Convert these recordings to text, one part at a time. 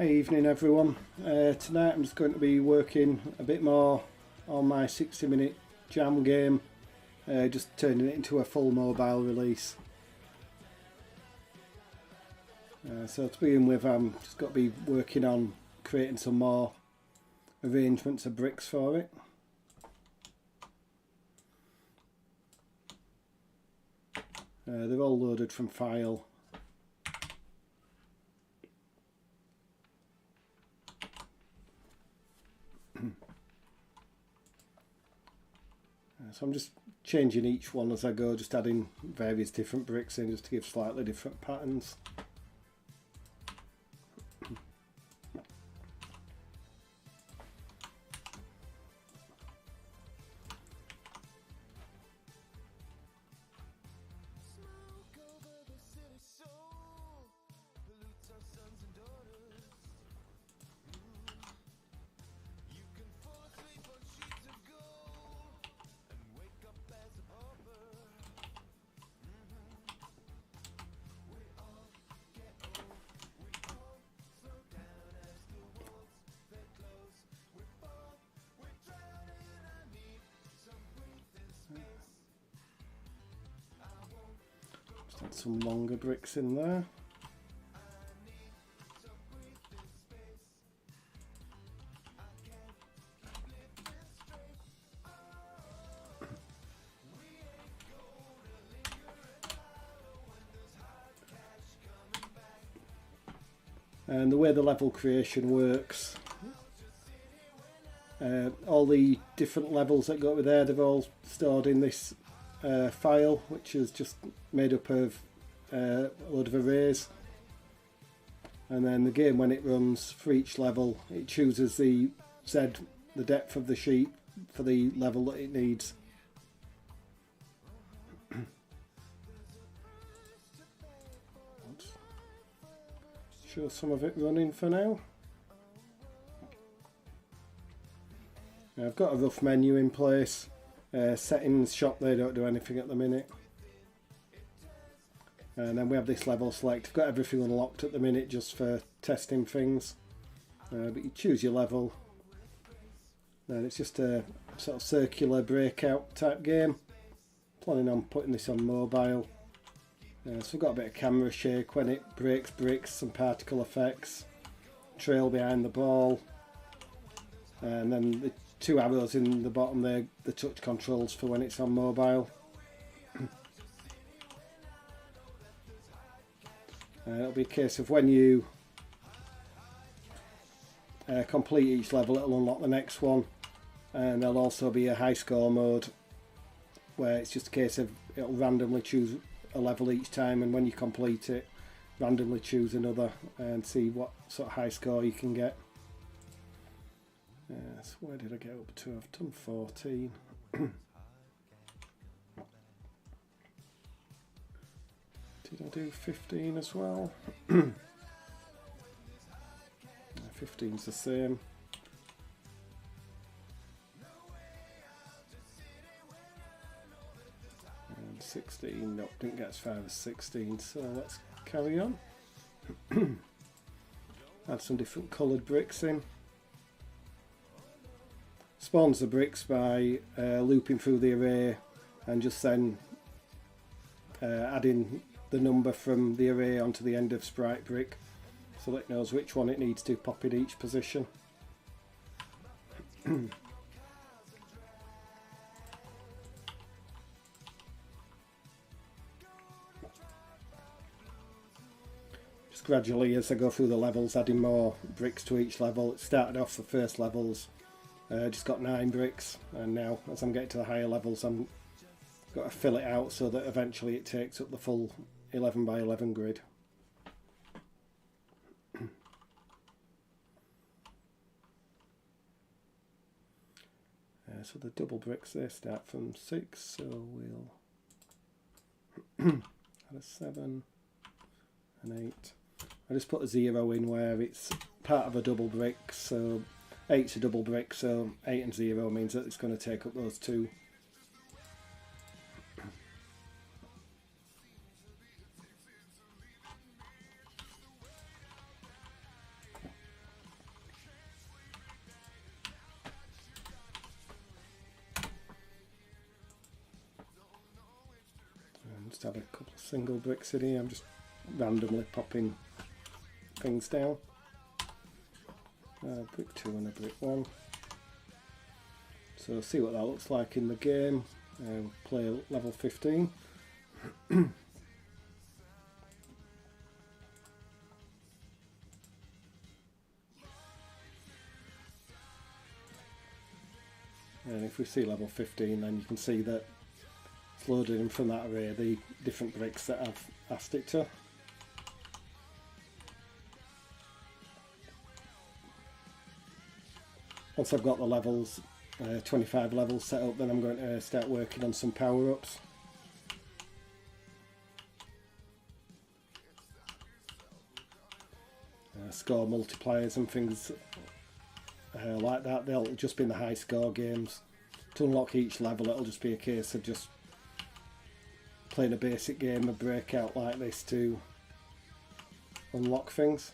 Evening everyone. Tonight I'm just going to be working a bit more on my 60-minute jam game, just turning it into a full mobile release. So to begin with, I'm just got to be working on creating some more arrangements of bricks for it. They're all loaded from file. So I'm just changing each one as I go, just adding various different bricks in just to give slightly different patterns. Add some longer bricks in there. And the way the level creation works, all the different levels that go with there, they're all stored in this file, which is just made up of a load of arrays, and then the game, when it runs for each level, it chooses the depth of the sheet for the level that it needs. Show some of it running for now. I've got a rough menu in place. Settings, shop, they don't do anything at the minute. And then we have this level select. I've got everything unlocked at the minute just for testing things. But you choose your level. And it's just a sort of circular breakout type game. Planning on putting this on mobile. So we've got a bit of camera shake when it breaks bricks, some particle effects, trail behind the ball. And then the two arrows in the bottom there, the touch controls for when it's on mobile. It'll be a case of when you complete each level, it'll unlock the next one, and there'll also be a high score mode where it's just a case of it'll randomly choose a level each time, and when you complete it, randomly choose another and see what sort of high score you can get. So where did I get up to? I've done 14. Did I do 15 as well? 15's the same. And 16, nope, didn't get as far as 16, so let's carry on. Add some different coloured bricks in. Spawns the bricks by looping through the array and just then adding the number from the array onto the end of sprite brick so that it knows which one it needs to pop in each position. Just gradually, as I go through the levels, adding more bricks to each level. It started off the first levels, just got 9 bricks, and now as I'm getting to the higher levels, I'm got to fill it out so that eventually it takes up the full 11 by 11 grid. So the double bricks, they start from 6, so we'll add a 7, an 8. I just put a 0 in where it's part of a double brick, so 8's a double brick, so 8 and 0 means that it's going to take up those two. Just have a couple of single bricks in here. I'm just randomly popping things down. Brick 2 and a brick 1. So see what that looks like in the game. Play level 15. And if we see level 15, then you can see that it's loaded in from that array the different bricks that I've asked it to. Once I've got the levels, 25 levels set up, then I'm going to start working on some power-ups. Score multipliers and things like that. They'll just be in the high score games. To unlock each level, it'll just be a case of just playing a basic game, a breakout like this to unlock things.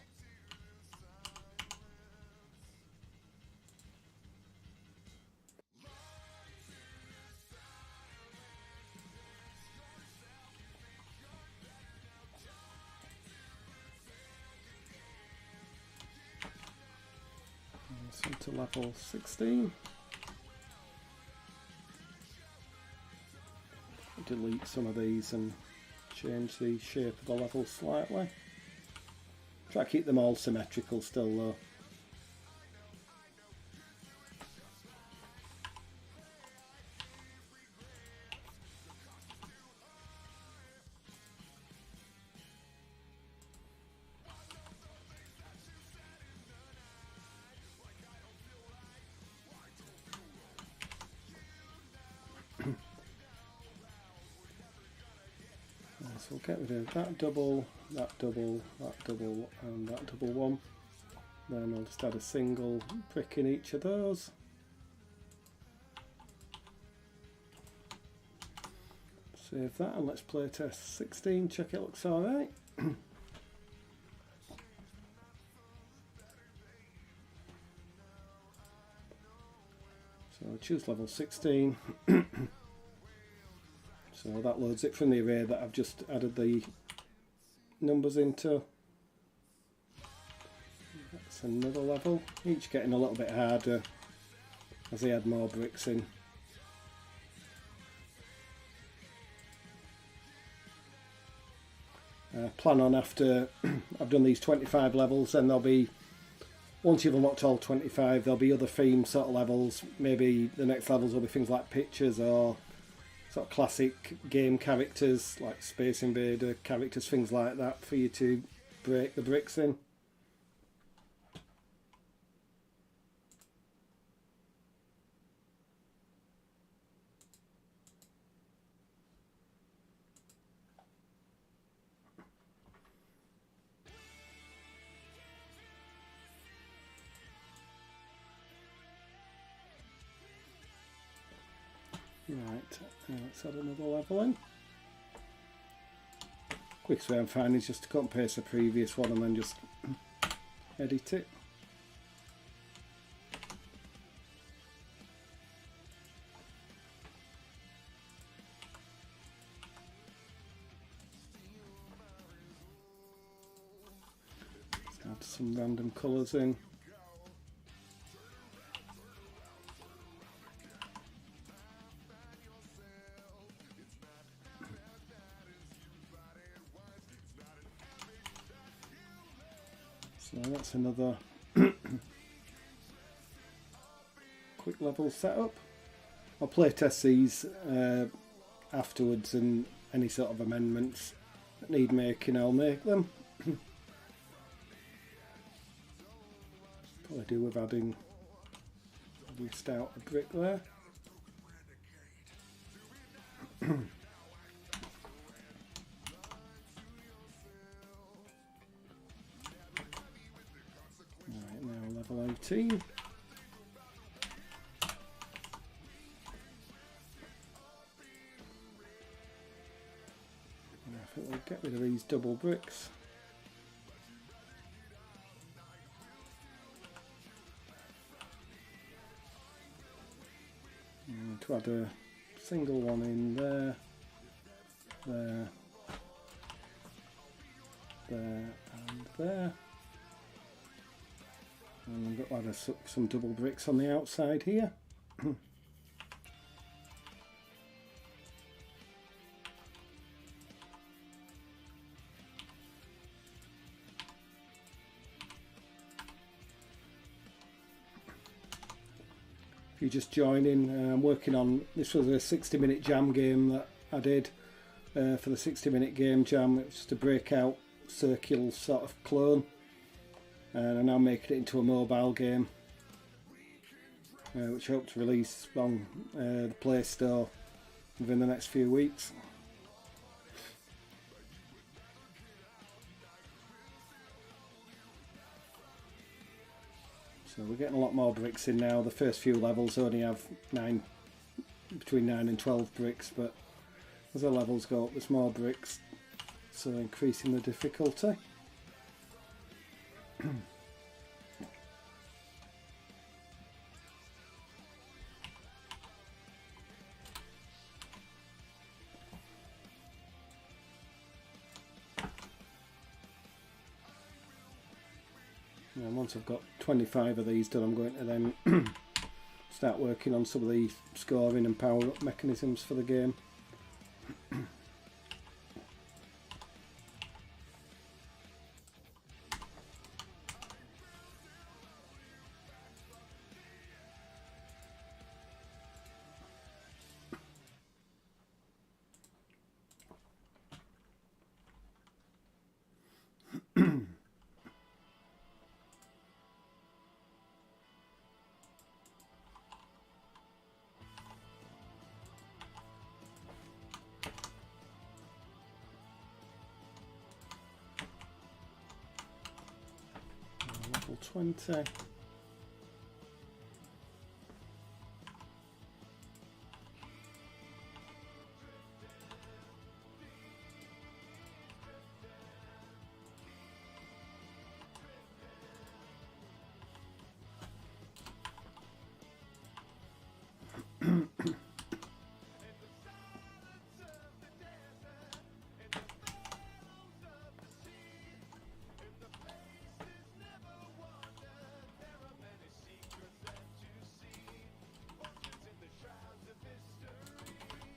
To level 16. Delete some of these and change the shape of the level slightly. Try to keep them all symmetrical still though. So we'll get rid of that double, that double, that double and that double one. Then I'll just add a single brick in each of those. Save that and let's play test 16, check it looks alright. So I'll choose level 16. So that loads it from the array that I've just added the numbers into. That's another level, each getting a little bit harder as I add more bricks in. Plan on after I've done these 25 levels, then there'll be, once you've unlocked all 25, there'll be other theme sort of levels. Maybe the next levels will be things like pictures or sort of classic game characters like Space Invader characters, things like that for you to break the bricks in. Right, let's add another level in. Quickest way I'm finding is just to cut and paste the previous one and then just edit it. Just add some random colours in. So that's another quick level setup. I'll play test these afterwards, and any sort of amendments that need making I'll make them. Probably do with adding out a brick there. Level 18. I think we'll get rid of these double bricks. And to add a single one in there. there, there and there. And I've got like some double bricks on the outside here. If you just join in, I'm working on, this was a 60-minute jam game that I did for the 60-minute game jam. It was just a breakout circular sort of clone, and I'm now making it into a mobile game, which I hope to release on the Play Store within the next few weeks. So we're getting a lot more bricks in now. The first few levels only have between 9 and 12 bricks, but as the levels go up there's more bricks, so increasing the difficulty. And once I've got 25 of these done, I'm going to then start working on some of the scoring and power up mechanisms for the game. Level 20.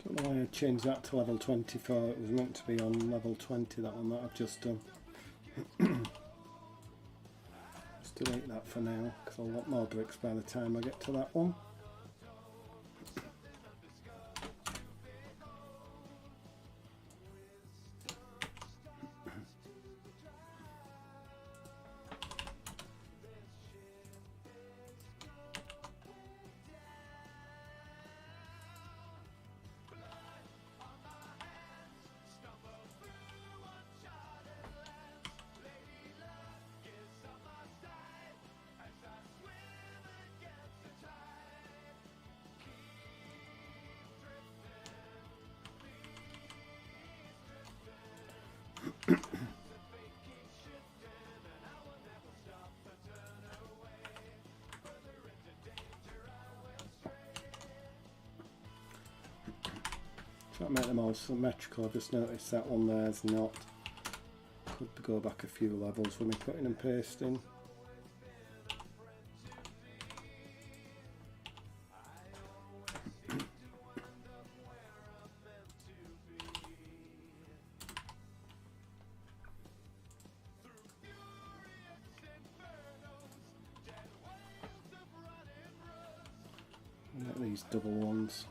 Don't know why I changed that to level 24. It was meant to be on level 20, that one that I've just done. Just delete that for now, because I'll want more bricks by the time I get to that one. Try to make them all symmetrical. I've just noticed that one there's not. Could go back a few levels when we're cutting and pasting. Make these double ones.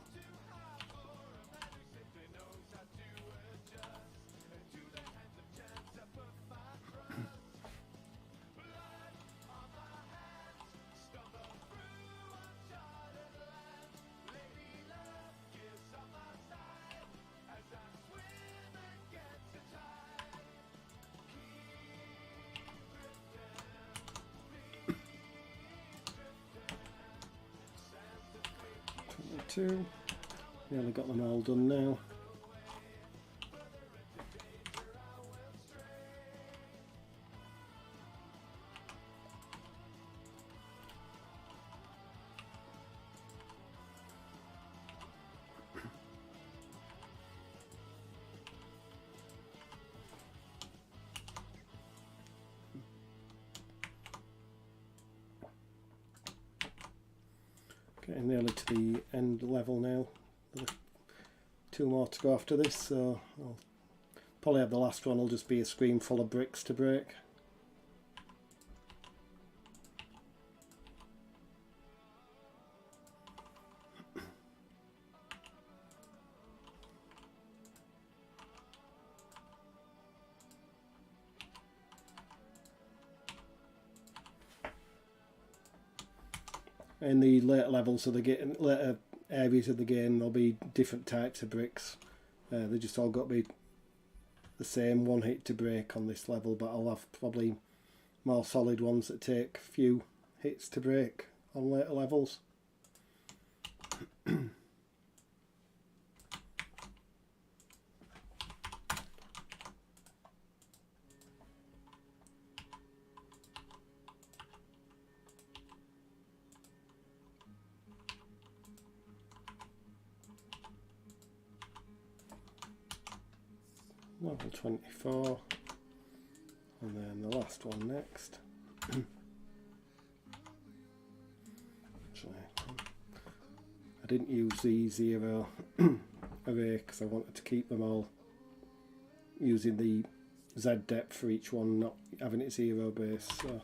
Nearly got them all done now. Getting nearly to the end level now. 2 more to go after this, so I'll probably have the last one will just be a screen full of bricks to break. In the later levels of the game, later areas of the game, there'll be different types of bricks. They just all got to be the same, one hit to break on this level, but I'll have probably more solid ones that take a few hits to break on later levels. Level 24, and then the last one next. Actually, I didn't use the 0 array because I wanted to keep them all using the Z depth for each one, not having it 0 base. So.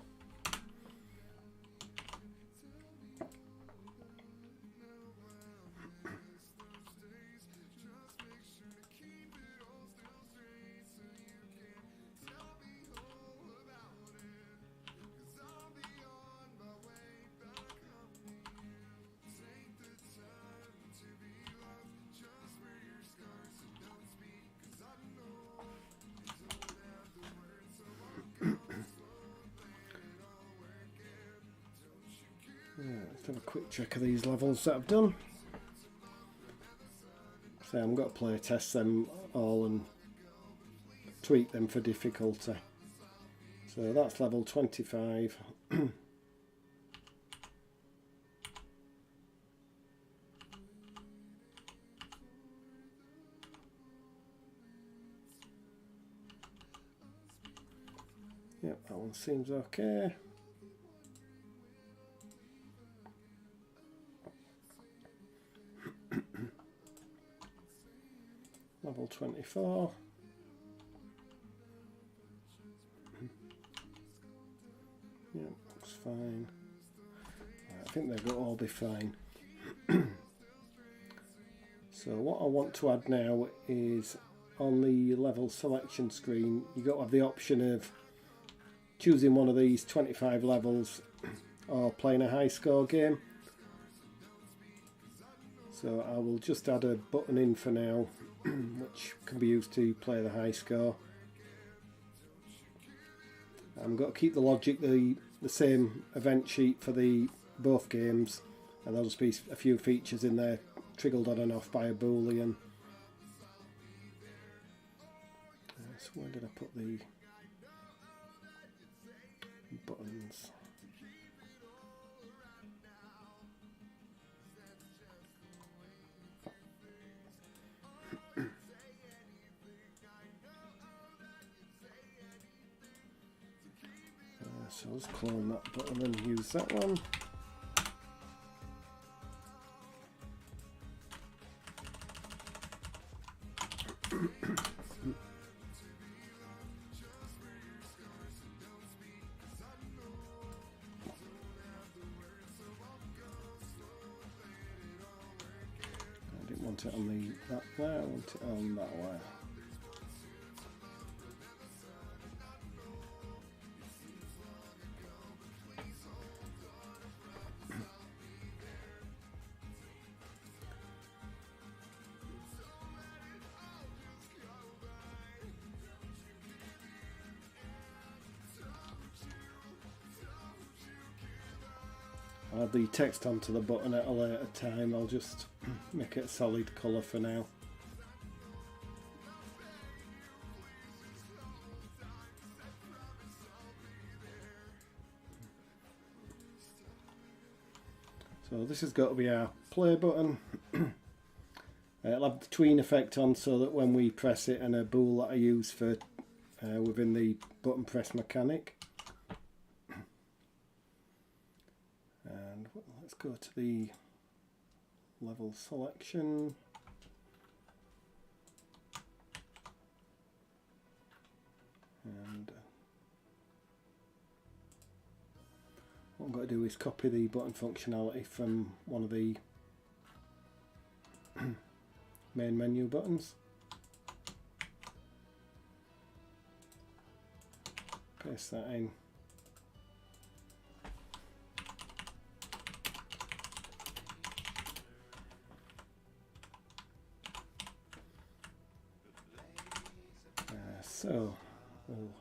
Let's have a quick check of these levels that I've done. So I'm going to play test them all and tweak them for difficulty. So that's level 25. Yep, that one seems okay. Level 24. Yeah, looks fine. I think they'll all be fine. So what I want to add now is on the level selection screen, you've got to have the option of choosing one of these 25 levels or playing a high score game. So I will just add a button in for now, which can be used to play the high score. I'm going to keep the logic the same event sheet for the both games, and there'll just be a few features in there triggered on and off by a boolean. So where did I put the buttons? So let's clone that button and use that one. I didn't want it on that way, I want it on that way. I'll add the text onto the button at a later time. I'll just make it a solid colour for now. So this has got to be our play button. It'll have the tween effect on so that when we press it, and a bool that I use for within the button press mechanic. And let's go to the level selection. And what I'm going to do is copy the button functionality from one of the main menu buttons. Paste that in. So we'll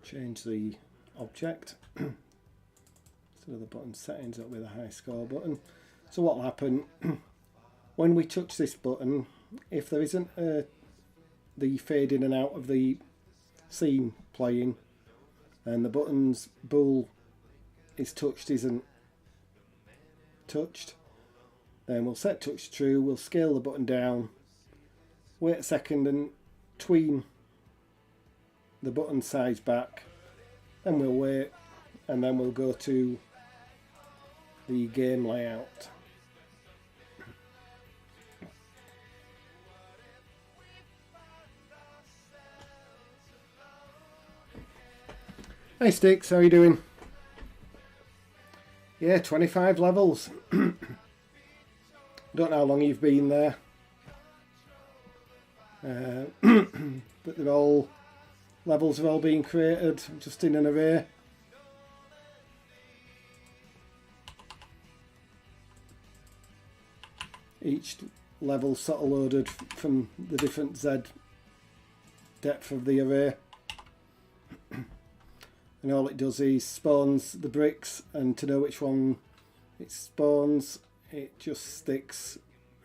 change the object instead of the button settings up with a high score button. So what will happen when we touch this button, if there isn't the fade in and out of the scene playing and the button's bool is touched isn't touched, then we'll set touch true, we'll scale the button down, wait a second and tween the button size back, then we'll wait, and then we'll go to the game layout. Hey Sticks, how are you doing? Yeah, 25 levels. Don't know how long you've been there. But they're all, levels are all being created just in an array. Each level sort of loaded from the different Z depth of the array. And all it does is spawns the bricks, and to know which one it spawns, it just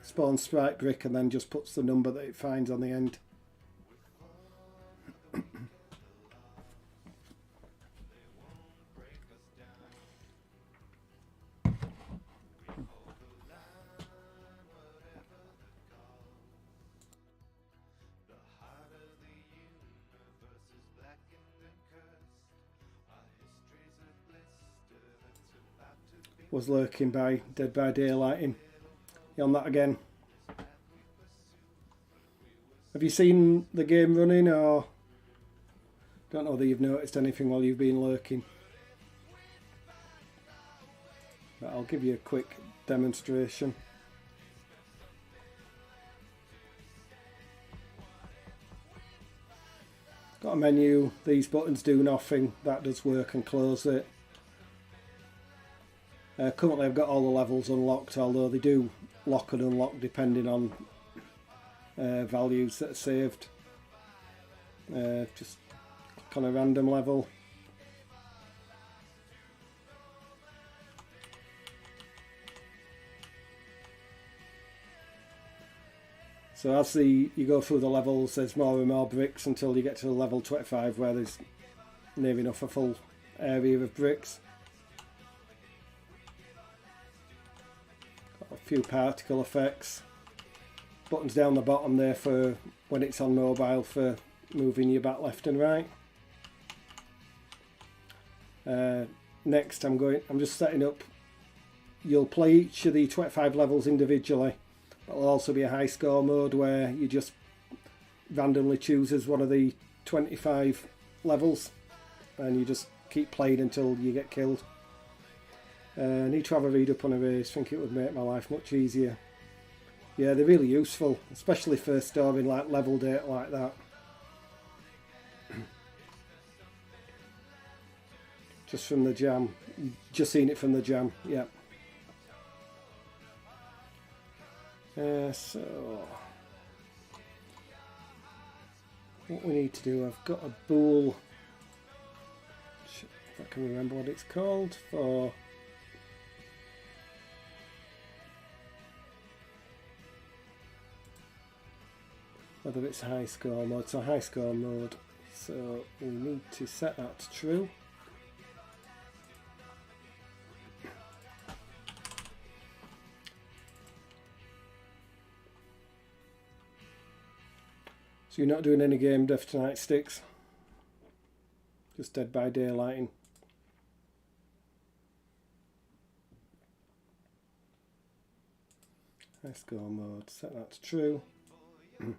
spawns sprite brick and then just puts the number that it finds on the end. Was lurking by Dead by Daylighting. You on that again? Have you seen the game running, or don't know that you've noticed anything while you've been lurking? But I'll give you a quick demonstration. Got a menu, these buttons do nothing, that does work and close it. Currently I've got all the levels unlocked, although they do lock and unlock depending on values that are saved. Just click on a random level. So as you go through the levels, there's more and more bricks until you get to level 25 where there's near enough a full area of bricks. A few particle effects. Buttons down the bottom there for when it's on mobile for moving your back left and right. Next I'm just setting up, you'll play each of the 25 levels individually. There'll also be a high score mode where you just randomly chooses one of the 25 levels and you just keep playing until you get killed. I need to have a read up on arrays, think it would make my life much easier. Yeah, they're really useful, especially for storing like level data like that. Just from the jam, just seen it from the jam, yeah. So what we need to do, I've got a bool, if I can remember what it's called, for whether it's high score mode. It's a high score mode, so we need to set that to true. So you're not doing any game dev tonight, Sticks? Just Dead by Daylighting. high score mode, set that to true. And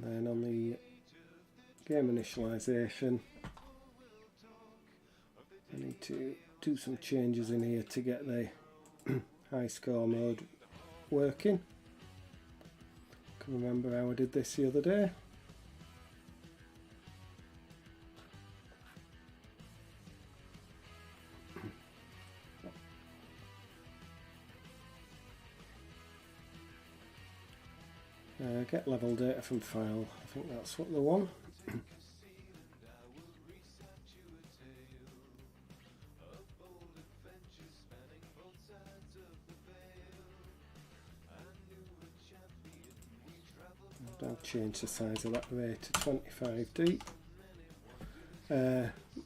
then on the game initialization, I need to do some changes in here to get the high score mode working. Can remember how I did this the other day. Get level data from file, I think that's what they want. I'll change the size of that array to 25D.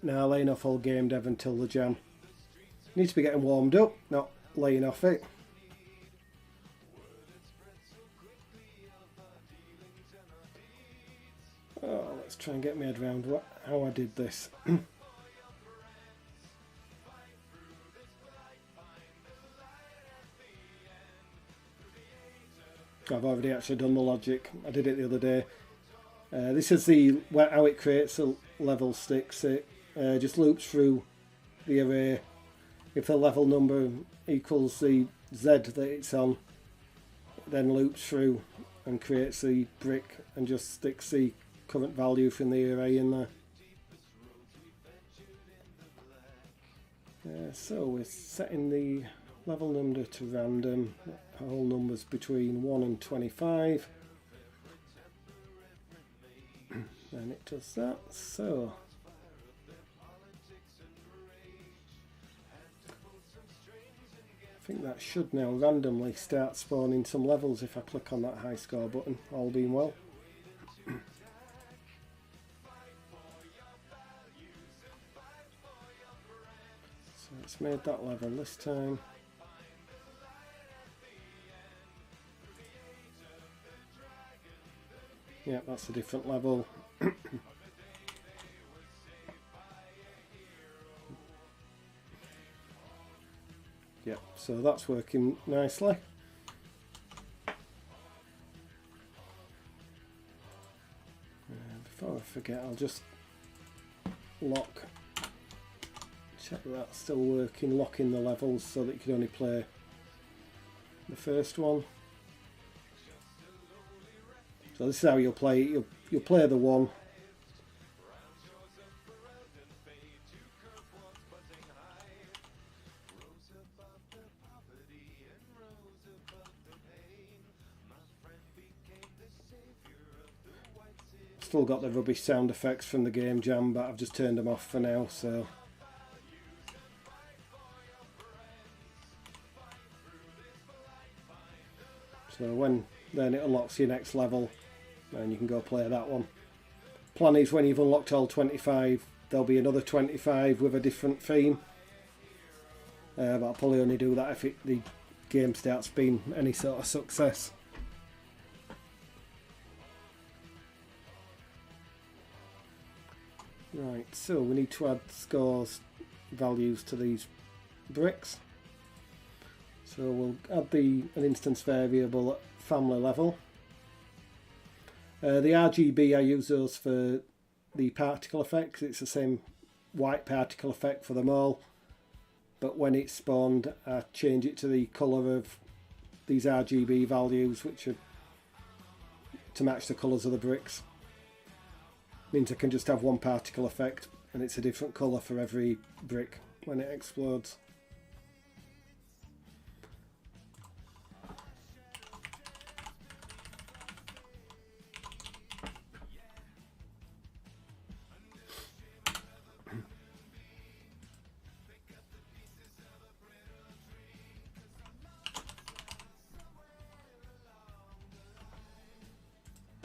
Now laying off all game dev until the jam. Need to be getting warmed up, not laying off it. Oh, let's try and get my head around how I did this. I've already actually done the logic. I did it the other day. This is how it creates a level sticks. It just loops through the array. If the level number equals the Z that it's on, it then loops through and creates the brick and just sticks the current value from the array in there. So we're setting the level number to random, whole numbers between 1 and 25. And it does that. So I think that should now randomly start spawning some levels if I click on that high score button, all being well. So it's made that level this time. Yeah, that's a different level. Yeah, so that's working nicely. Before I forget, I'll just check that that's still working, lock in the levels so that you can only play the first one. So this is how you'll play it. You'll play the one. Still got the rubbish sound effects from the game jam, but I've just turned them off for now, so then it unlocks your next level and you can go play that one. Plan is when you've unlocked all 25, there'll be another 25 with a different theme, but I'll probably only do that if the game starts being any sort of success. Right, so we need to add scores values to these bricks. So we'll add an instance variable at family level. The RGB, I use those for the particle effect. It's the same white particle effect for them all, but when it's spawned I change it to the colour of these RGB values, which are to match the colours of the bricks. Means I can just have one particle effect and it's a different colour for every brick when it explodes.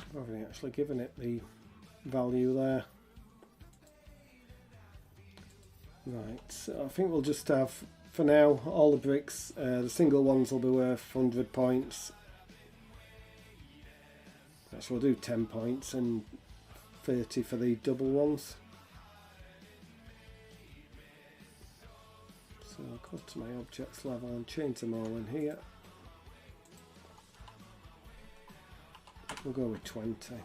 I've already actually given it the value there. Right, so I think we'll just have, for now, all the bricks, the single ones will be worth 100 points. Actually we'll do 10 points and 30 for the double ones. So I'll go to my objects level and change them all in here. We'll go with 20.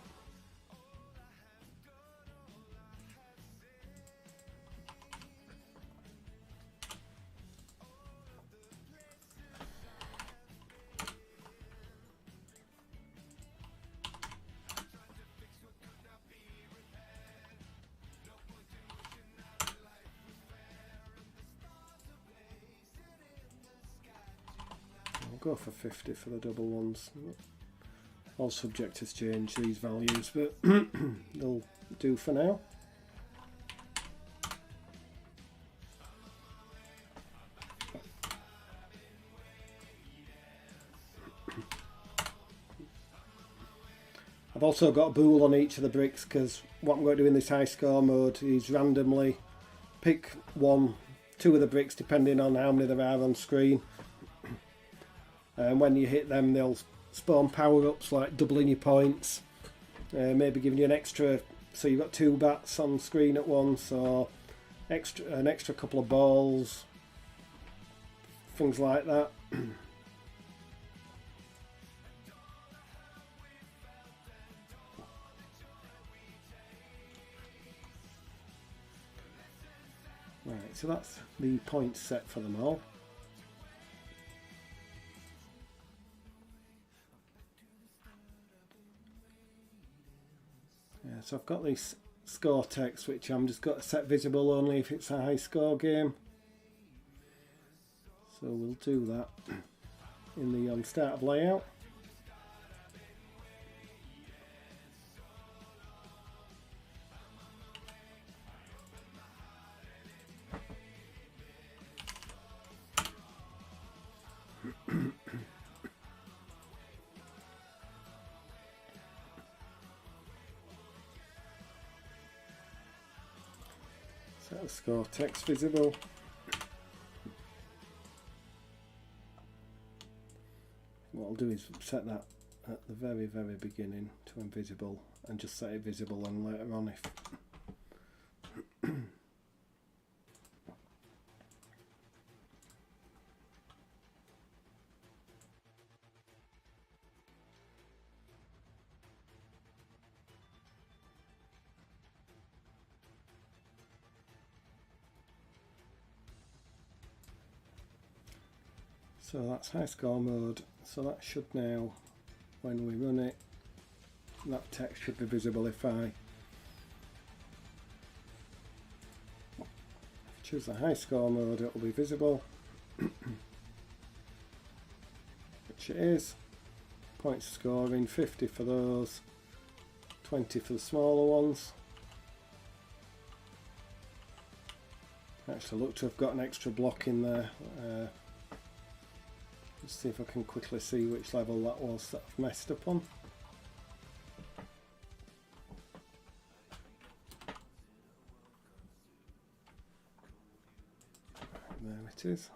Go for 50 for the double ones. All subject has changed these values, but they'll do for now. I've also got a bool on each of the bricks because what I'm going to do in this high score mode is randomly pick one, two of the bricks depending on how many there are on screen. And when you hit them, they'll spawn power-ups like doubling your points, maybe giving you an extra, so you've got 2 bats on screen at once, or an extra couple of balls, things like that. Right, so that's the points set for them all. So I've got this score text which I'm just got to set visible only if it's a high score game. So we'll do that in the start of layout. Set the score text visible. What I'll do is set that at the very beginning to invisible and just set it visible and later on if so that's high score mode, so that should now, when we run it, that text should be visible. If I choose the high score mode, it will be visible, which it is. Points scoring, 50 for those, 20 for the smaller ones. Actually look to have got an extra block in there. Let's see if I can quickly see which level that was that I've messed up on. There it is.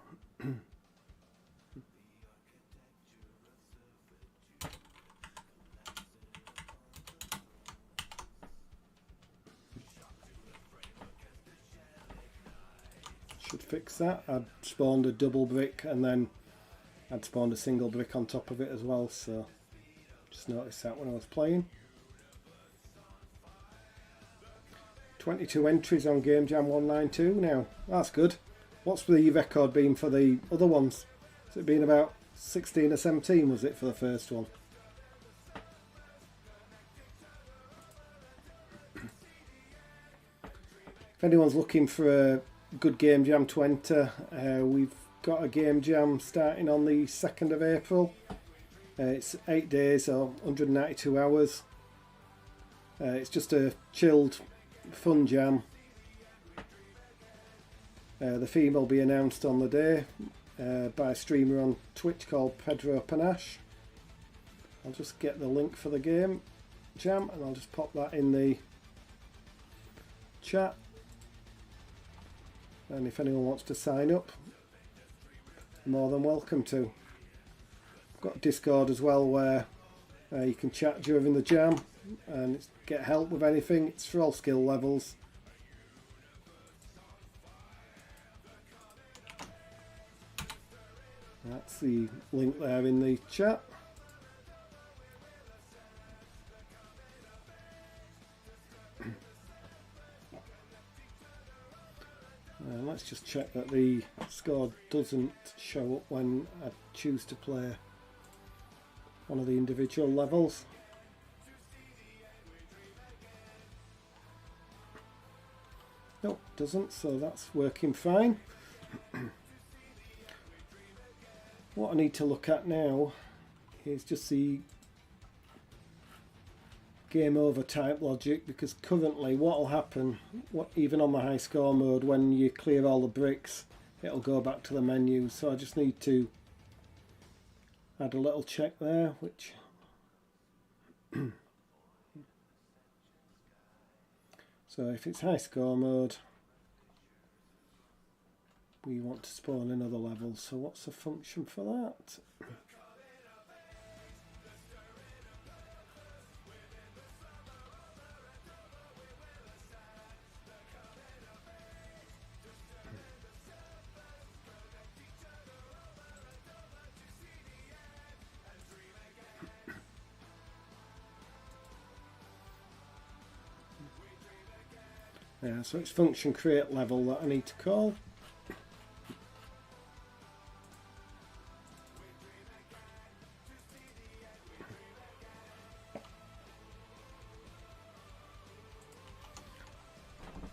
Should fix that. I'd spawned a double brick and then I'd spawned a single brick on top of it as well, so just noticed that when I was playing. 22 entries on Game Jam 192 now. That's good. What's the record been for the other ones? Has it been about 16 or 17 was it for the first one? If anyone's looking for a good Game Jam 20, we've got a game jam starting on the 2nd of April. It's 8 days or 192 hours. It's just a chilled, fun jam. The theme will be announced on the day by a streamer on Twitch called Pedro Panache. I'll just get the link for the game jam and I'll just pop that in the chat. And if anyone wants to sign up, more than welcome to. I've got Discord as well where you can chat during the jam and get help with anything. It's for all skill levels. That's the link there in the chat. Let's just check that the score doesn't show up when I choose to play one of the individual levels. Nope, doesn't, so that's working fine. What I need to look at now is just the game over type logic, because currently what will happen, even on the high score mode, when you clear all the bricks it'll go back to the menu, so I just need to add a little check there, which so if it's high score mode we want to spawn another level, so what's the function for that? Yeah, so it's function create level that I need to call.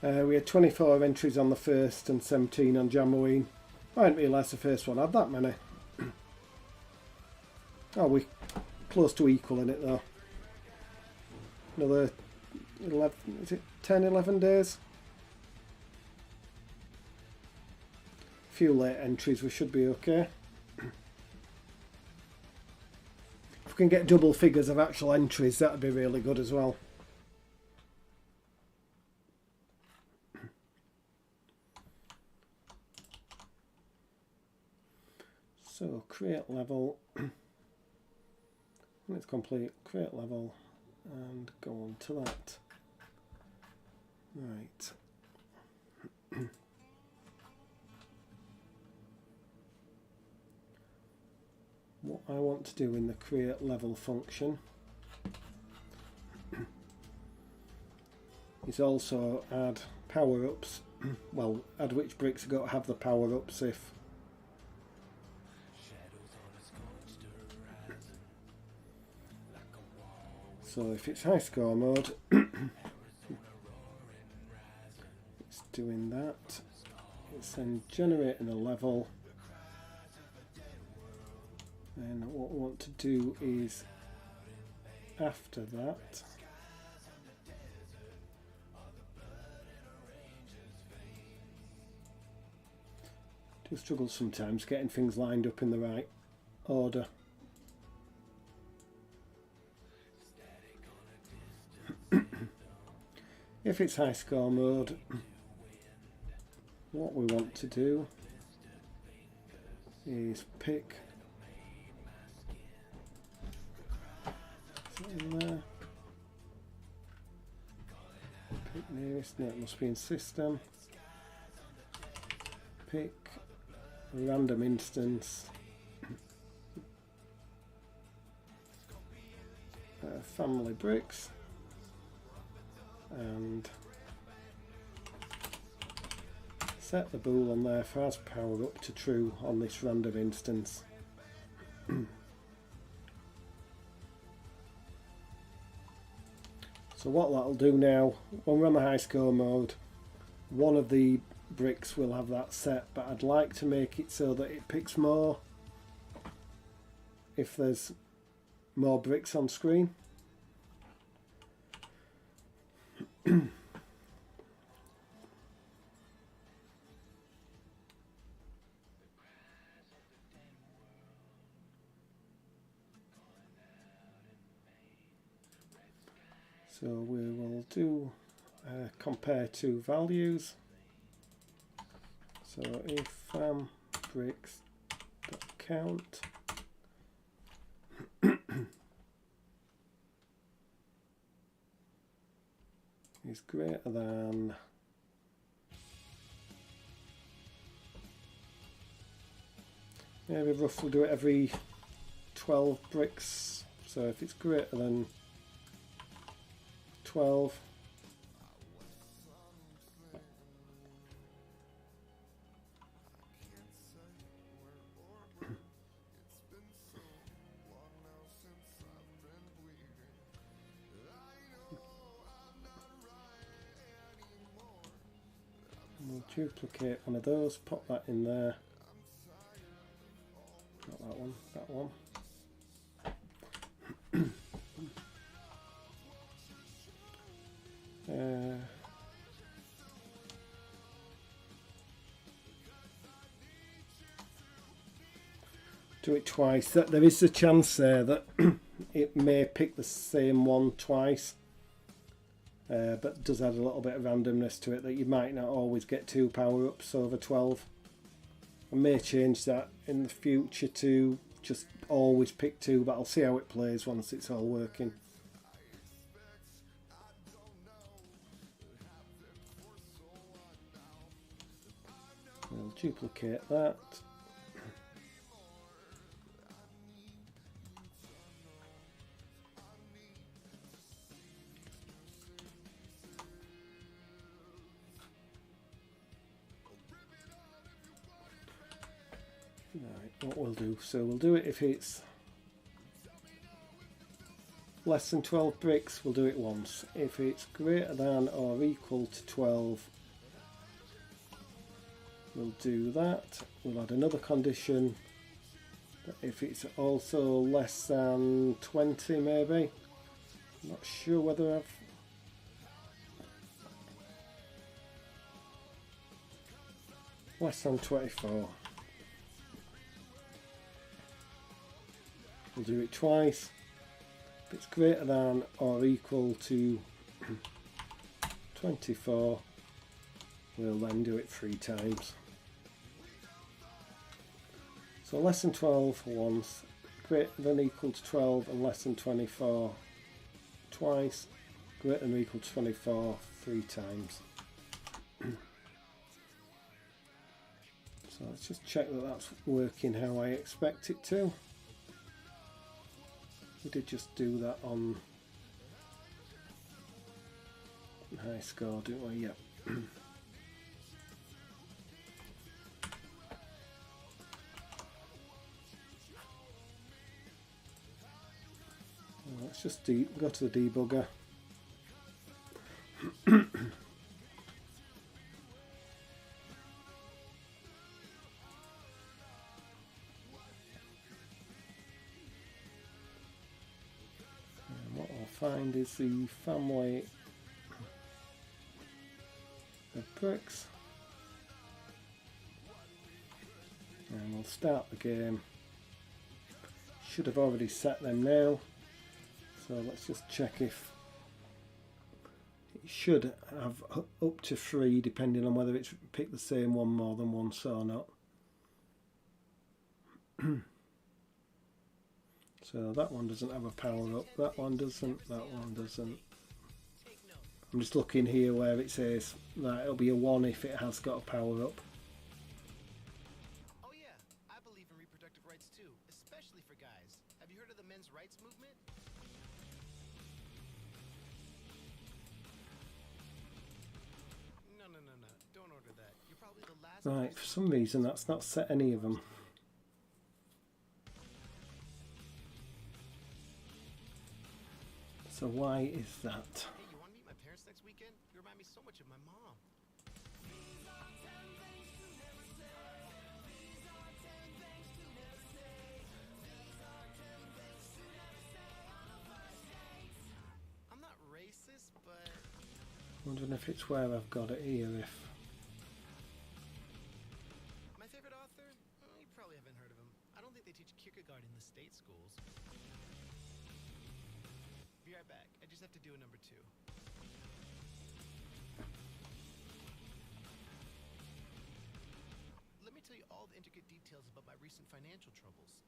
We had 24 entries on the first and 17 on Jamoween. I didn't realise the first one had that many. Oh, we're close to equaling it though. Another 11, is it 10, 11 days? A few late entries, we should be okay. If we can get double figures of actual entries, that'd be really good as well. So create level, when it's complete, create level and go on to that. Right. What I want to do in the create level function is also add power-ups. Well, add which bricks have got to have the power-ups if so if it's high score mode it's doing that, it's then generating a level, and what we want to do is after that do struggle sometimes getting things lined up in the right order. If it's high score mode, what we want to do is pick in there, pick nearest, no, it must be in system, pick a random instance, family bricks, and set the bool on there for as power up to true on this random instance. So what that'll do now, when we're on the high score mode, one of the bricks will have that set, but I'd like to make it so that it picks more if there's more bricks on screen. So we will do compare two values. So if bricks count is greater than maybe roughly do it every 12 bricks. So if it's greater than 12, we'll duplicate one of those, pop that in there. Not that one, that one. Do it twice. There is a chance there that it may pick the same one twice, but does add a little bit of randomness to it that you might not always get 2 power-ups over 12. I may change that in the future to just always pick 2, but I'll see how it plays once it's all working. I'll duplicate that. Right, what we'll do, so we'll do it if it's less than 12 bricks, we'll do it once. If it's greater than or equal to 12, we'll do that. We'll add another condition. If it's also less than 20 maybe. I'm not sure whether I've... less than 24. We'll do it twice. If it's greater than or equal to 24, we'll then do it 3 times. So less than 12 once, greater than or equal to 12 and less than 24 twice, greater than or equal to 24 3 times. So let's just check that that's working how I expect it to. We did just do that on high score, didn't we? Yep. Let's just go to the debugger. Find is the family of bricks, and we'll start the game. Should have already set them now, so let's just check if it should have up to 3 depending on whether it's picked the same one more than once or not. So that one doesn't have a power up, that one doesn't, that one doesn't. I'm just looking here where it says that it'll be a 1 if it has got a power up. Oh yeah, I believe in reproductive rights too, especially for guys. Have you heard of the men's rights movement? No, don't order that. You're probably the last. Right, for some reason that's not set any of them. So why is that? Hey, you want to meet my parents next weekend? You remind me so much of my mom. I'm not racist, but... Wondering if it's where I've got it here. If My favorite author? You probably haven't heard of him. I don't think they teach Kierkegaard in the state schools. Be right back. I just have to do a number 2. Let me tell you all the intricate details about my recent financial troubles.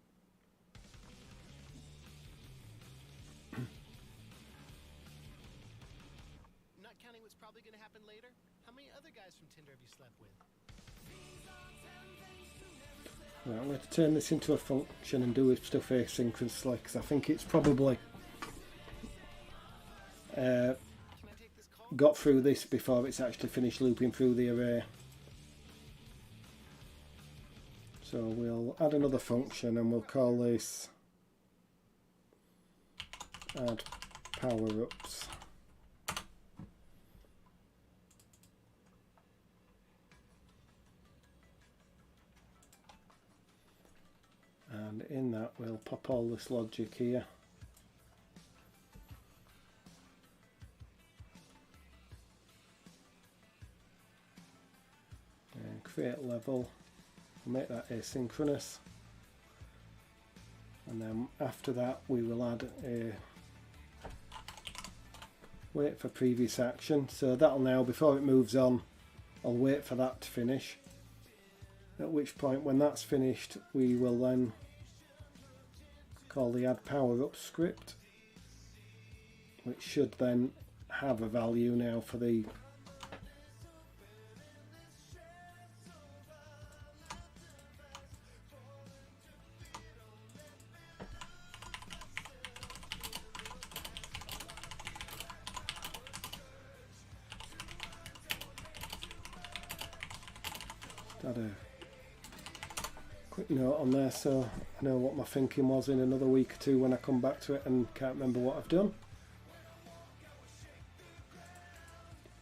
Not counting what's probably going to happen later? How many other guys from Tinder have you slept with? Right, I'm going to turn this into a function and do stuff asynchronously, because I think it's probably got through this before it's actually finished looping through the array. So we'll add another function and we'll call this add power-ups. And in that we'll pop all this logic here. And create level. We'll make that asynchronous. And then after that we will add a wait for previous action. So that'll now, before it moves on, I'll wait for that to finish. At which point, when that's finished, we will then call the add power up script, which should then have a value now for the add a quick note on there so I know what my thinking was in another week or two when I come back to it and can't remember what I've done.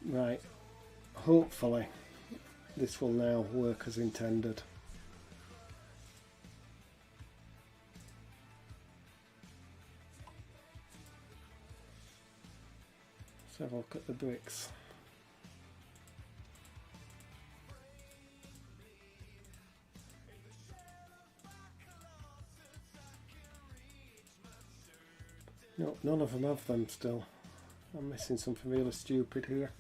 Right, hopefully this will now work as intended. Let's have a look at the bricks. No, none of them have them still. I'm missing something really stupid here.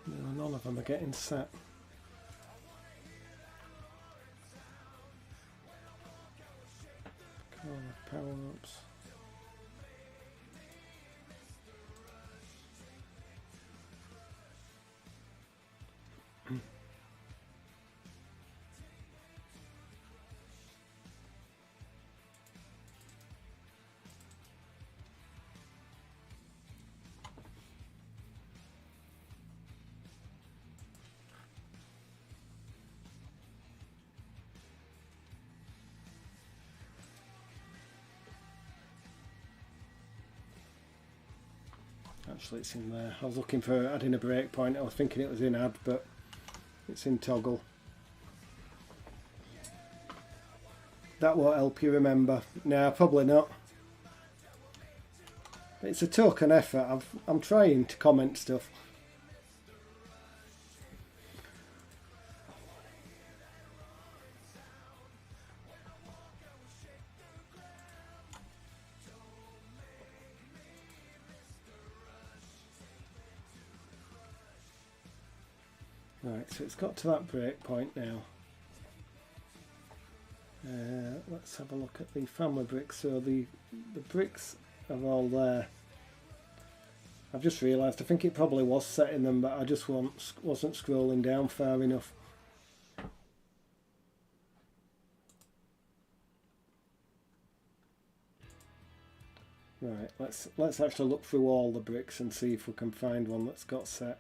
No, none of them are getting set. Power-ups. Actually, it's in there. I was looking for adding a breakpoint. I was thinking it was in add, but it's in toggle. That won't help you remember. No, probably not. It's a token effort. I'm trying to comment stuff. Right, so it's got to that break point now. Let's have a look at the family bricks. So the bricks are all there. I've just realised, I think it probably was setting them, but I just wasn't scrolling down far enough. Right, let's actually look through all the bricks and see if we can find one that's got set.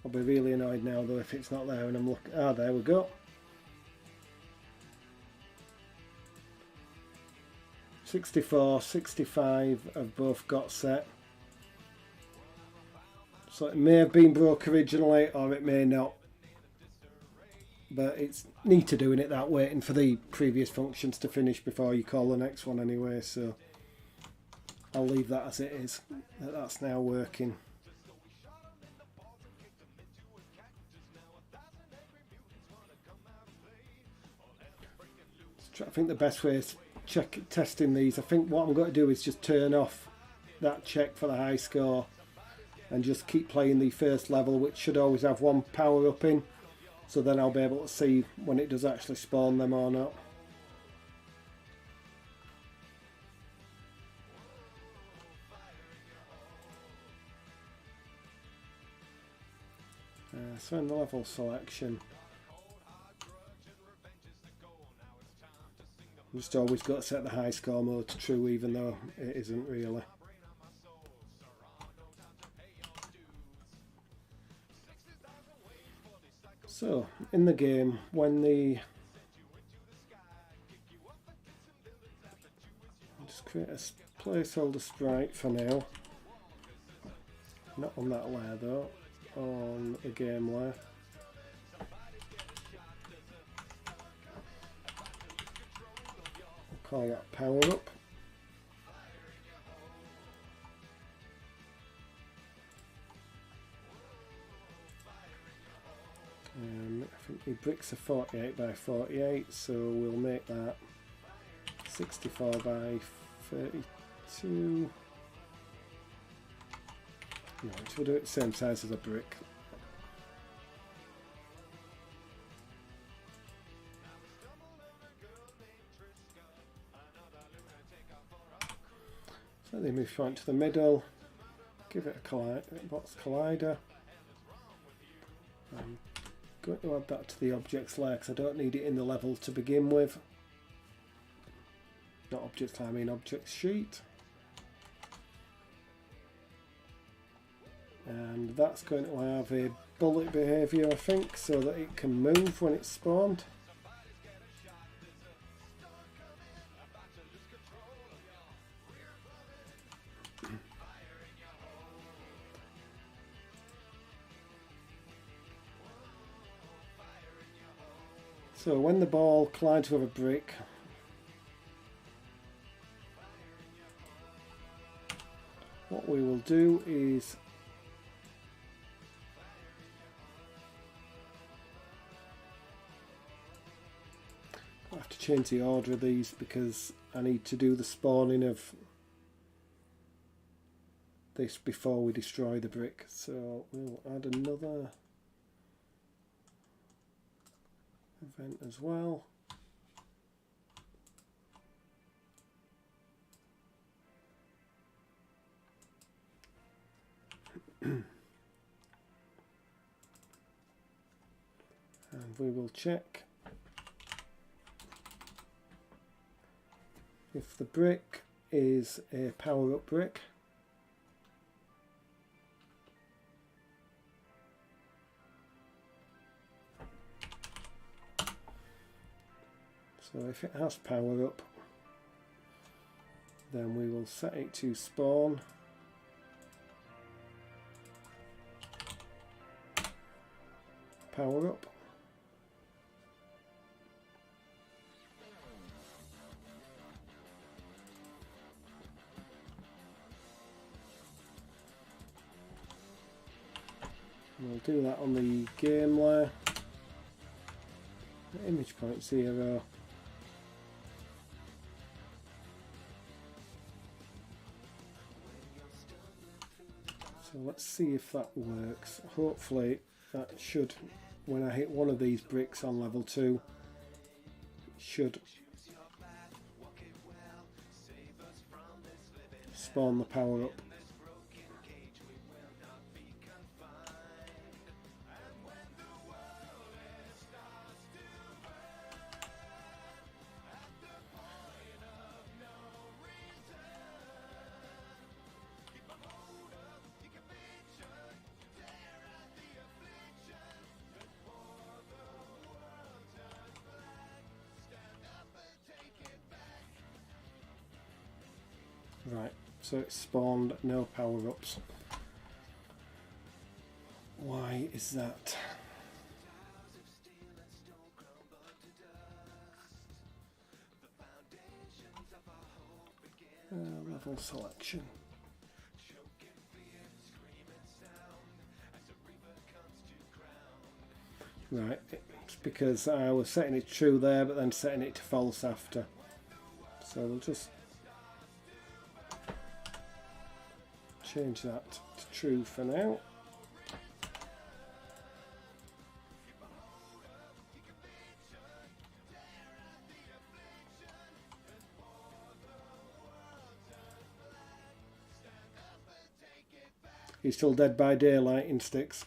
I'll be really annoyed now though if it's not there and I'm looking. Ah, there we go. 64, 65 have both got set. So it may have been broke originally or it may not. But it's neat to doing it that, waiting for the previous functions to finish before you call the next one anyway. So I'll leave that as it is. That's now working. I think the best way testing these. I think what I'm going to do is just turn off that check for the high score and just keep playing the first level, which should always have one power up in, so then I'll be able to see when it does actually spawn them or not. So in the level selection, I've just always got to set the high score mode to true, even though it isn't really. So in the game, when the just create a placeholder sprite for now, not on that layer though, on the game layer. I'll call that power up. I think the bricks are 48 by 48, so we'll make that 64 by 32. No, we'll do it the same size as a brick. So then move right to the middle, give it a box collider. I'm going to add that to the objects layer because I don't need it in the level to begin with. Not objects layer, I mean objects sheet. And that's going to have a bullet behaviour, I think, so that it can move when it's spawned. So when the ball collides with a brick, what we will do is I have to change the order of these because I need to do the spawning of this before we destroy the brick. So we'll add another event as well. And we will check if the brick is a power-up brick. So if it has power up, then we will set it to spawn. Power up. We'll do that on the game layer. Image point 0. So let's see if that works. Hopefully that should, when I hit one of these bricks on level 2, it should spawn the power up. Right, so it spawned no power-ups. Why is that? Level selection. Right, it's because I was setting it true there but then setting it to false after. So we'll just change that to true for now. He's still dead by daylight in sticks.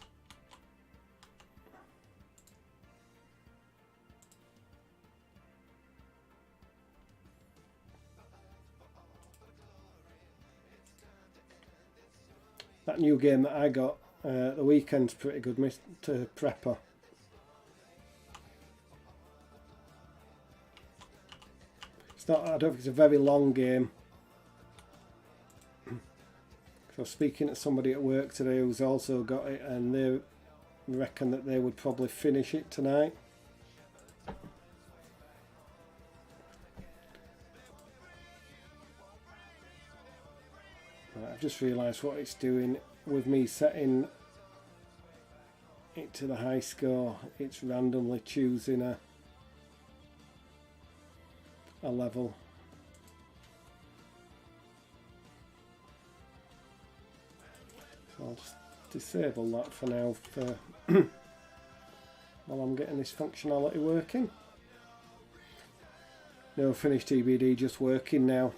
That new game that I got the weekend's pretty good, Mr. Prepper. It's not. I don't think it's a very long game. I was speaking to somebody at work today who's also got it, and they reckon that they would probably finish it tonight. Right, I've just realised what it's doing with me setting it to the high score. It's randomly choosing a level. I'll just disable that for now for while I'm getting this functionality working. No finished TBD, just working now.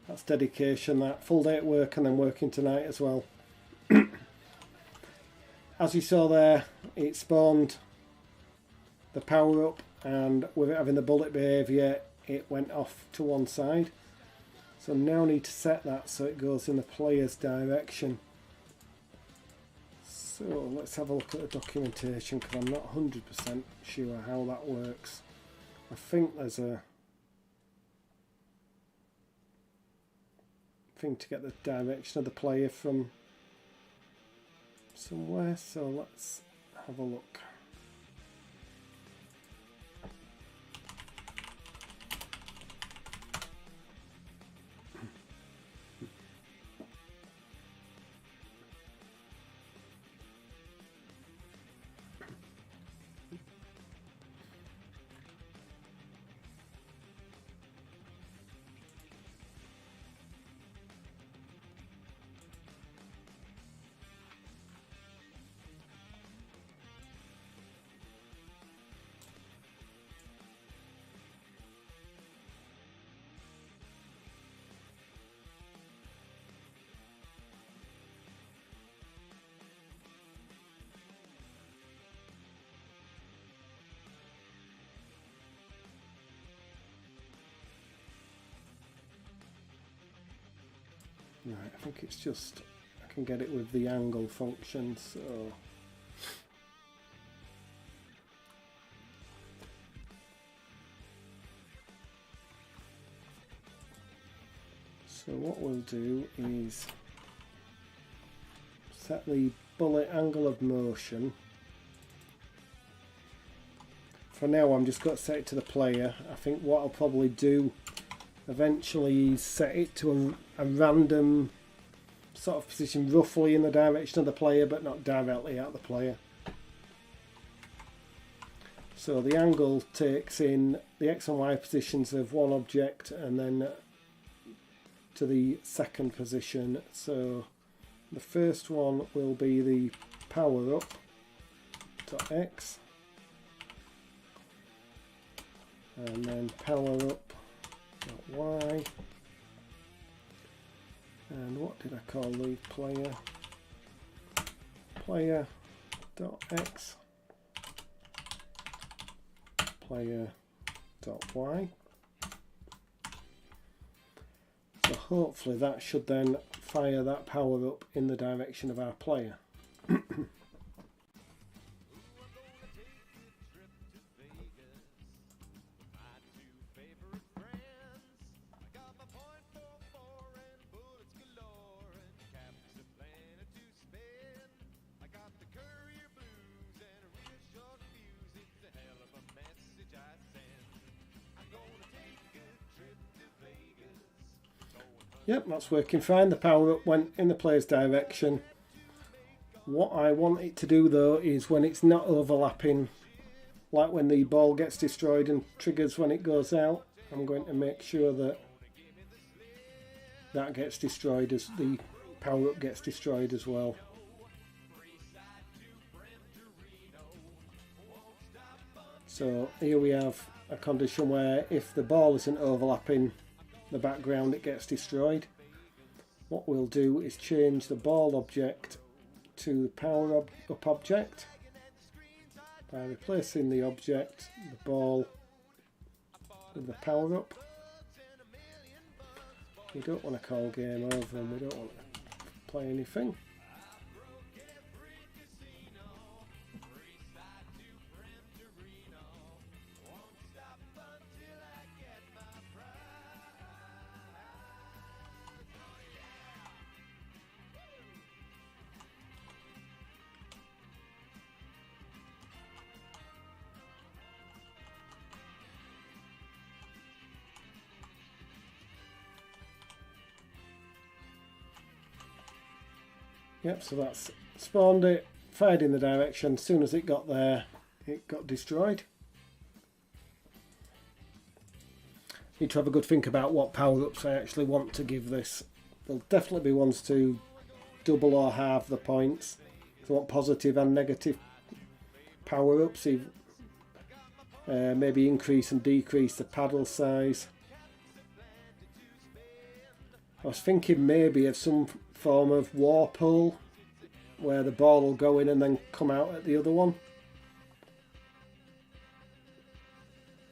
That's dedication, that full day at work and then working tonight as well. As you saw there, it spawned the power up, and with it having the bullet behaviour, it went off to one side. So now I need to set that so it goes in the player's direction. So let's have a look at the documentation, because I'm not 100% sure how that works. I think there's a thing to get the direction of the player from somewhere, so let's have a look. Right, I think it's just, I can get it with the angle function, so what we'll do is set the bullet angle of motion. For now I'm just going to set it to the player. I think what I'll probably do eventually is set it to a random sort of position roughly in the direction of the player, but not directly at the player. So the angle takes in the X and Y positions of one object and then to the second position. So the first one will be the power up dot X, and then power up dot Y, and what did I call the player? Player dot X, player dot Y. So hopefully that should then fire that power up in the direction of our player. Yep, that's working fine. The power up went in the player's direction. What I want it to do though is when it's not overlapping, like when the ball gets destroyed and triggers when it goes out, I'm going to make sure that that gets destroyed as the power up gets destroyed as well. So here we have a condition where if the ball isn't overlapping the background, it gets destroyed. What we'll do is change the ball object to the power up object by replacing the object, the ball, with the power up. We don't want to call game over and we don't want to play anything. Yep, so that's spawned it, fired in the direction. As soon as it got there, it got destroyed. Need to have a good think about what power-ups I actually want to give this. There'll definitely be ones to double or halve the points. So I want positive and negative power-ups. Maybe increase and decrease the paddle size. I was thinking maybe of some form of Warpool where the ball will go in and then come out at the other one,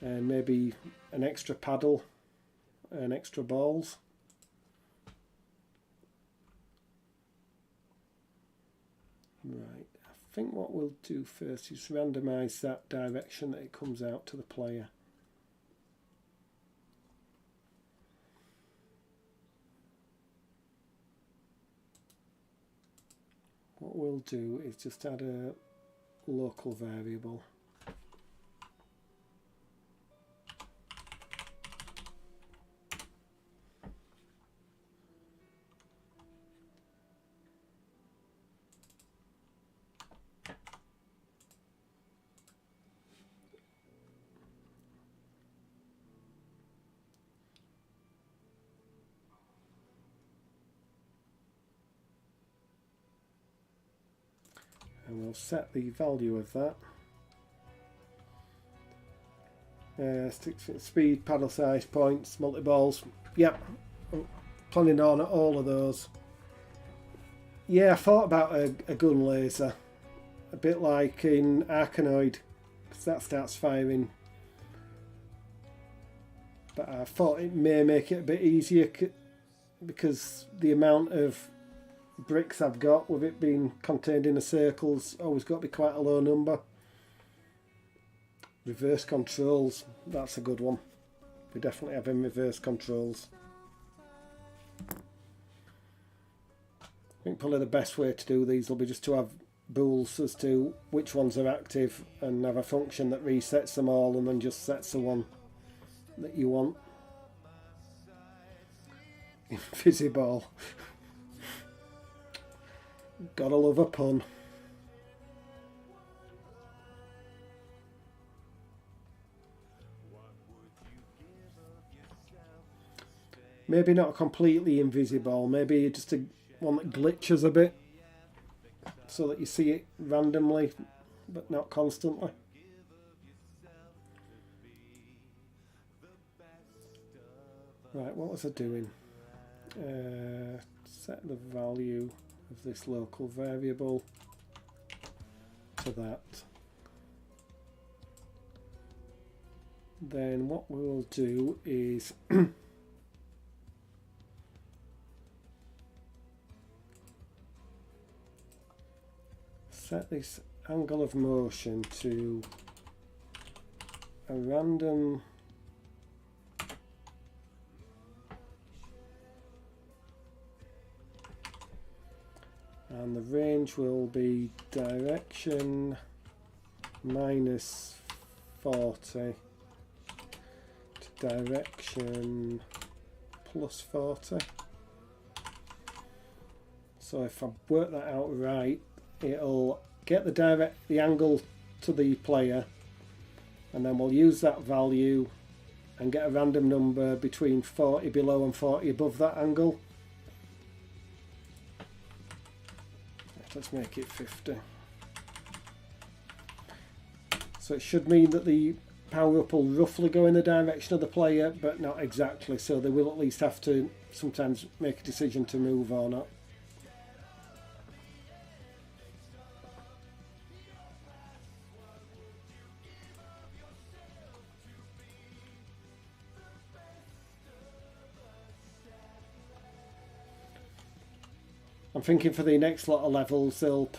and maybe an extra paddle and extra balls. Right, I think what we'll do first is randomise that direction that it comes out to the player. What we'll do is just add a local variable. And we'll set the value of that. Speed, paddle size, points, multi-balls. Yep, I'm planning on all of those. Yeah, I thought about a gun laser. A bit like in Arkanoid, because that starts firing. But I thought it may make it a bit easier because the amount of bricks I've got with it being contained in a circle's always got to be quite a low number. Reverse controls, that's a good one. We definitely have in reverse controls. I think probably the best way to do these will be just to have bools as to which ones are active and have a function that resets them all and then just sets the one that you want. Invisiball. Gotta love a pun. Maybe not completely invisible, maybe just one that glitches a bit so that you see it randomly but not constantly. Right, what was I doing? Set the value of this local variable to that. Then what we'll do is set this angle of motion to a random and the range will be direction minus 40 to direction plus 40. So if I work that out right, it'll get the angle to the player, and then we'll use that value and get a random number between 40 below and 40 above that angle. Let's make it 50. So it should mean that the power up will roughly go in the direction of the player, but not exactly, so they will at least have to sometimes make a decision to move or not. I'm thinking for the next lot of levels, I'll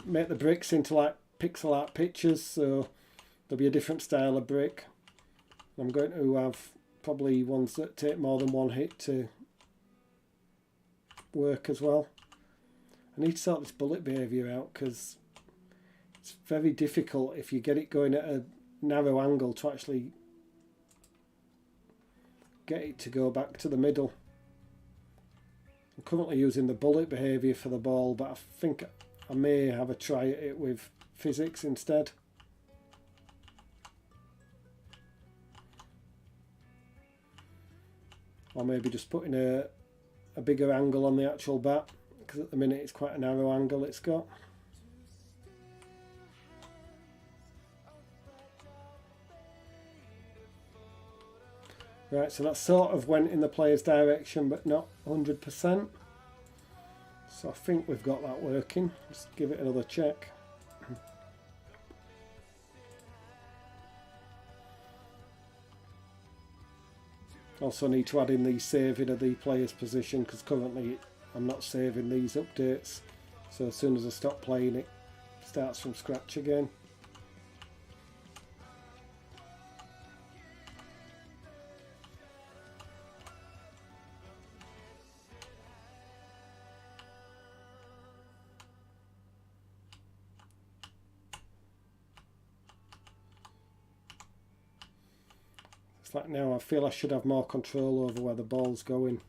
make the bricks into like pixel art pictures, so there'll be a different style of brick. I'm going to have probably ones that take more than one hit to work as well. I need to sort this bullet behaviour out because it's very difficult if you get it going at a narrow angle to actually get it to go back to the middle. I'm currently using the bullet behaviour for the ball, but I think I may have a try at it with physics instead. Or maybe just putting a bigger angle on the actual bat, because at the minute it's quite a narrow angle it's got. Right, so that sort of went in the player's direction, but not 100%. So I think we've got that working. Let's give it another check. Also need to add in the saving of the player's position, because currently I'm not saving these updates. So as soon as I stop playing, it starts from scratch again. It's like now I feel I should have more control over where the ball's going.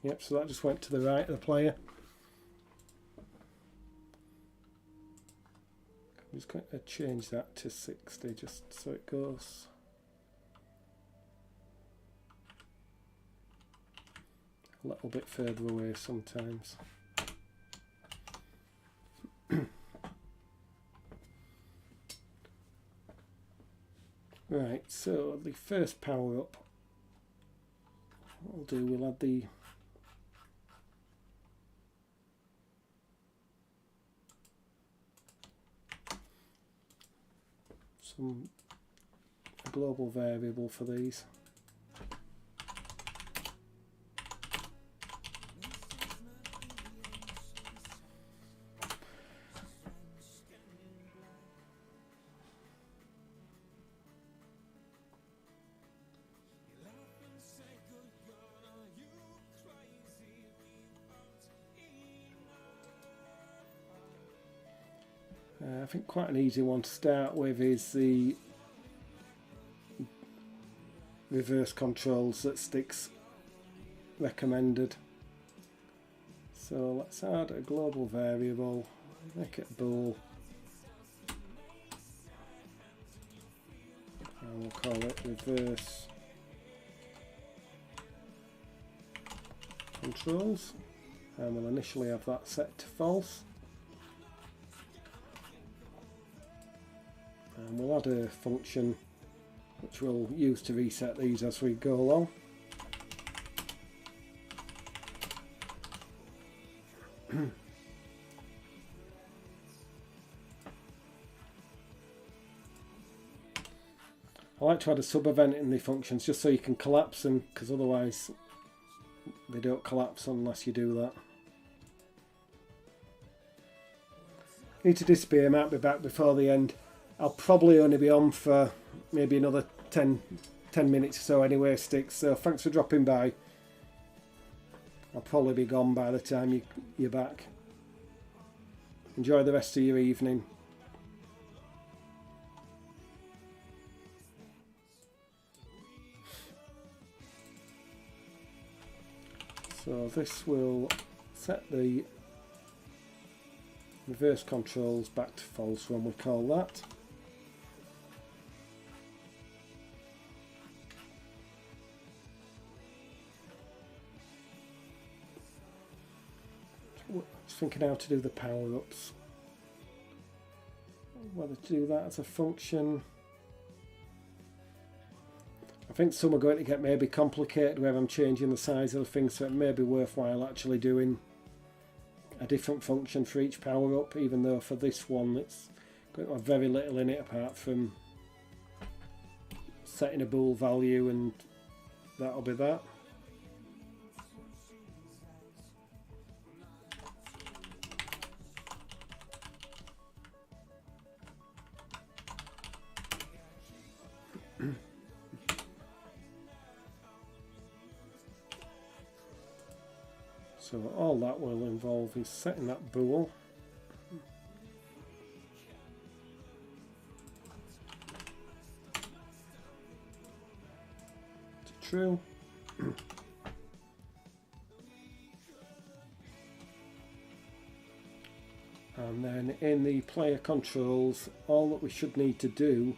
Yep, so that just went to the right of the player. I'm just going to change that to 60 just so it goes. A little bit further away sometimes. Right, so the first power up, what we'll do, we'll add some global variable for these. I think quite an easy one to start with is the reverse controls that Sticks recommended. So let's add a global variable, make it bool, and we'll call it reverse controls, and we'll initially have that set to false. And we'll add a function which we'll use to reset these as we go along. I like to add a sub event in the functions just so you can collapse them, because otherwise they don't collapse unless you do that. Need to disappear, might be back before the end. I'll probably only be on for maybe another 10 minutes or so anyway, Sticks, so thanks for dropping by. I'll probably be gone by the time you're back. Enjoy the rest of your evening. So this will set the reverse controls back to false when we call that. Just thinking how to do the power-ups. Whether to do that as a function. I think some are going to get maybe complicated where I'm changing the size of the thing, so it may be worthwhile actually doing a different function for each power-up, even though for this one it's going to have very little in it apart from setting a bool value, and that'll be that. So all that will involve is setting that bool. To true. And then in the player controls, all that we should need to do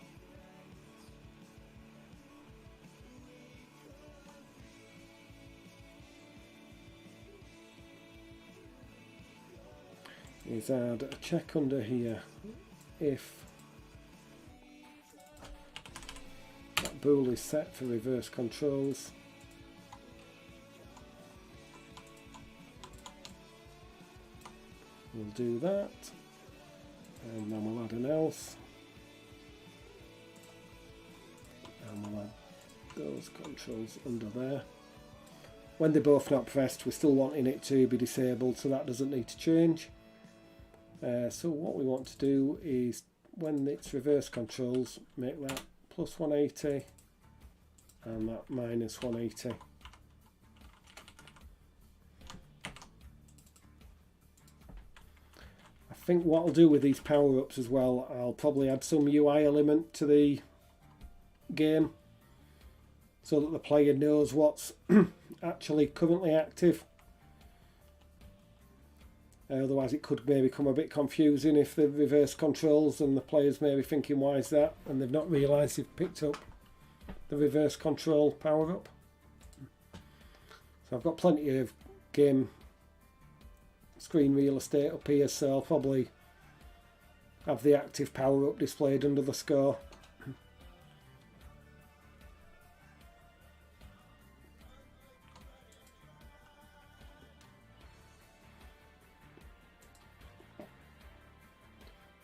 is add a check under here if that bool is set for reverse controls. We'll do that, and then we'll add an else, and we'll add those controls under there. When they're both not pressed, we're still wanting it to be disabled, so that doesn't need to change. So what we want to do is, when it's reverse controls, make that plus 180 and that minus 180. I think what I'll do with these power-ups as well, I'll probably add some UI element to the game so that the player knows what's actually currently active. Otherwise it could maybe become a bit confusing if the reverse controls and the players may be thinking why is that, and they've not realised they've picked up the reverse control power up. So I've got plenty of game screen real estate up here, so I'll probably have the active power up displayed under the score.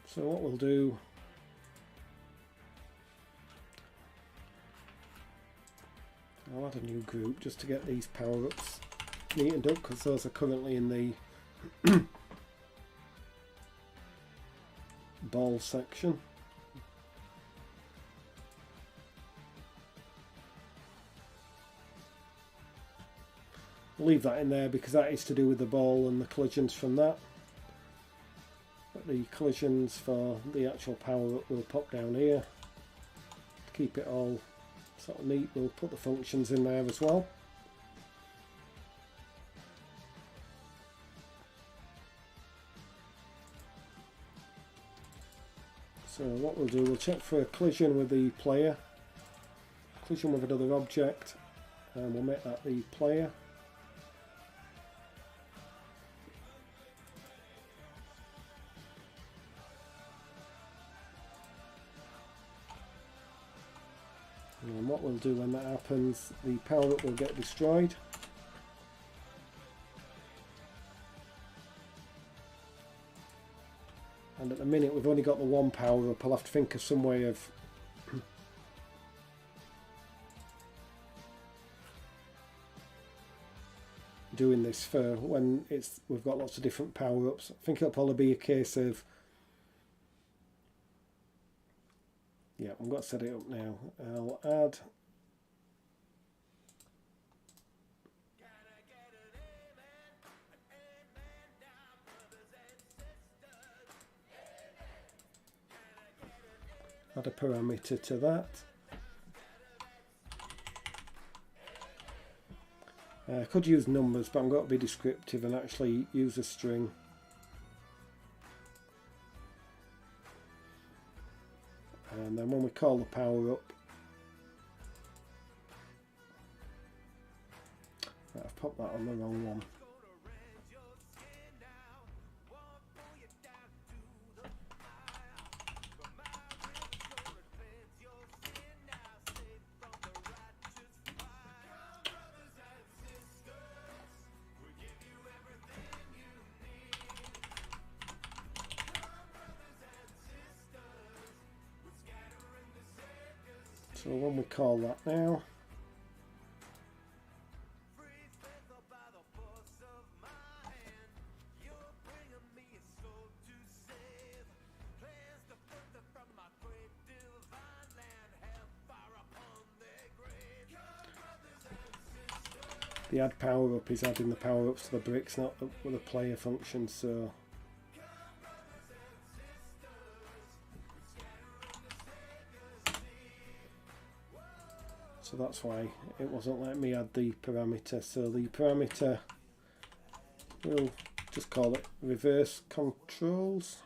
So what we'll do, I'll add a new group just to get these power-ups neatened up, because those are currently in the ball section. Leave that in there because that is to do with the ball and the collisions from that. But the collisions for the actual power-up will pop down here. To keep it all sort of neat, we'll put the functions in there as well. So what we'll do, we'll check for a collision with the player, collision with another object, and we'll make that the player. And what we'll do when that happens, the power-up will get destroyed. And at the minute we've only got the one power-up. I'll have to think of some way of doing this for when we've got lots of different power-ups. I think it'll probably be a case of, yeah, I've got to set it up now. I'll add a parameter to that. I could use numbers, but I'm going to be descriptive and actually use a string. And then when we call the power up, I've popped that on the wrong one. So when we call that now, the add power up is adding the power ups to the bricks, not with a player function. So that's why it wasn't letting me add the parameter. So the parameter, we'll just call it reverse controls.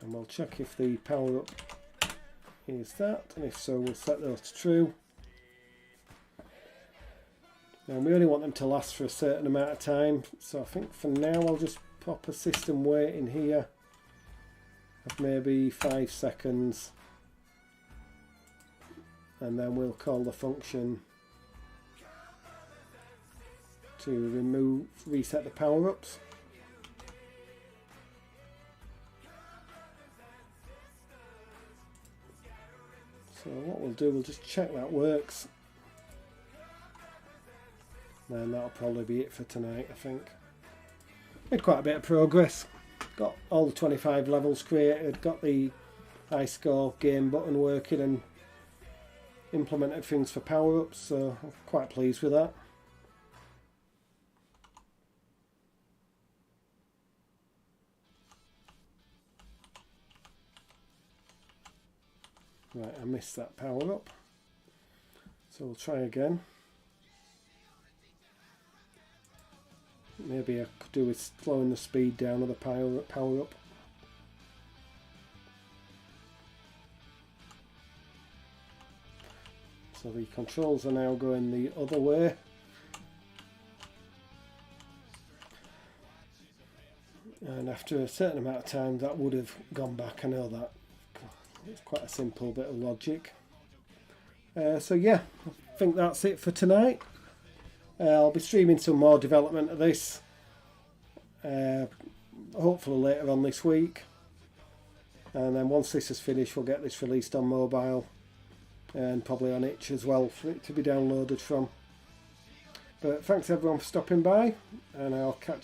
And we'll check if the power up is that, and if so we'll set those to true. And we only want them to last for a certain amount of time, so I think for now I'll just pop a system wait in here of maybe 5 seconds, and then we'll call the function to reset the power-ups. So what we'll do, we'll just check that works. And that'll probably be it for tonight, I think. Made quite a bit of progress. Got all the 25 levels created, got the high score game button working, and implemented things for power-ups, so I'm quite pleased with that. Right, I missed that power up, so we'll try again. Maybe I could do with slowing the speed down of the power up. So the controls are now going the other way. And after a certain amount of time that would have gone back. I know that. It's quite a simple bit of logic. So yeah, I think that's it for tonight. I'll be streaming some more development of this, hopefully later on this week. And then once this is finished, we'll get this released on mobile and probably on itch as well for it to be downloaded from. But thanks everyone for stopping by, and I'll catch